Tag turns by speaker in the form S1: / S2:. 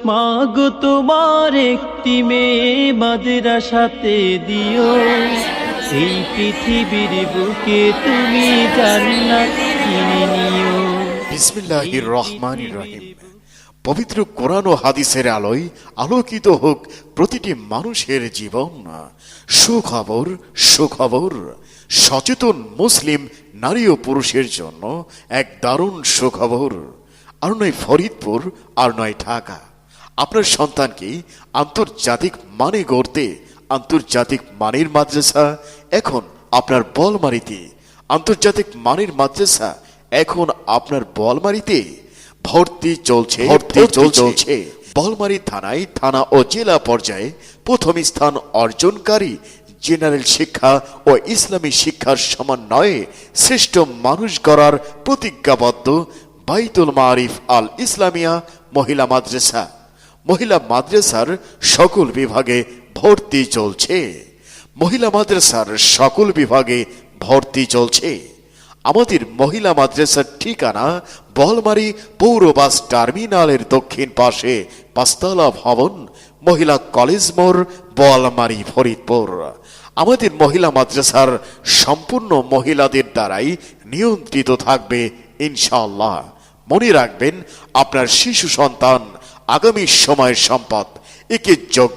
S1: মাগো তোমার একটি মেয়ে মাদ্রাসাতে দিও, এই পৃথিবীর বুকে তুমি জান্নাত কিনে নিও।
S2: বিসমিল্লাহির রহমানির রহিম। পবিত্র কোরআন ও হাদিসের আলোয় আলোকিত হোক প্রতিটি মানুষের জীবন। সুখবর, সুখবর, সচেতন মুসলিম নারী ও পুরুষের জন্য এক দারুণ সুখবর। আর নয় ফরিদপুর, আর নয় ঢাকা। আপনার সন্তানকে আন্তর্জাতিক মানে গড়তে আন্তর্জাতিক মানের মাদ্রাসা এখন আপনার বলমারিতে। আন্তর্জাতিক মানের মাদ্রাসা এখন আপনার বলমারিতে। ভর্তি চলছে, ভর্তি চলছে। বলমারী থানায় থানা ও জেলা পর্যায়ে প্রথম স্থান অর্জনকারী, জেনারেল শিক্ষা ও ইসলামী শিক্ষার সমন্বয়ে শ্রেষ্ঠ মানুষ গড়ার প্রতিজ্ঞাবদ্ধ বাইতুল মারিফ আল ইসলামিয়া মহিলা মাদ্রাসা। মহিলা মাদ্রাসার সকল বিভাগে ভর্তি চলছে। মহিলা মাদ্রাসার সকল বিভাগে ভর্তি চলছে। আমাদের মহিলা মাদ্রাসার ঠিকানা বলমারী পৌর বাস টার্মিনালের দক্ষিণ পাশে ৫ তলা ভবন, মহিলা কলেজ মোড়, বলমারী, ফরিদপুর। আমাদের মহিলা মাদ্রাসার সম্পূর্ণ মহিলাদের দ্বারাই নিয়ন্ত্রিত থাকবে ইনশাআল্লাহ। মনে রাখবেন, আপনার শিশু সন্তান আগামী সময়ের সম্পদ। একে যোগ্য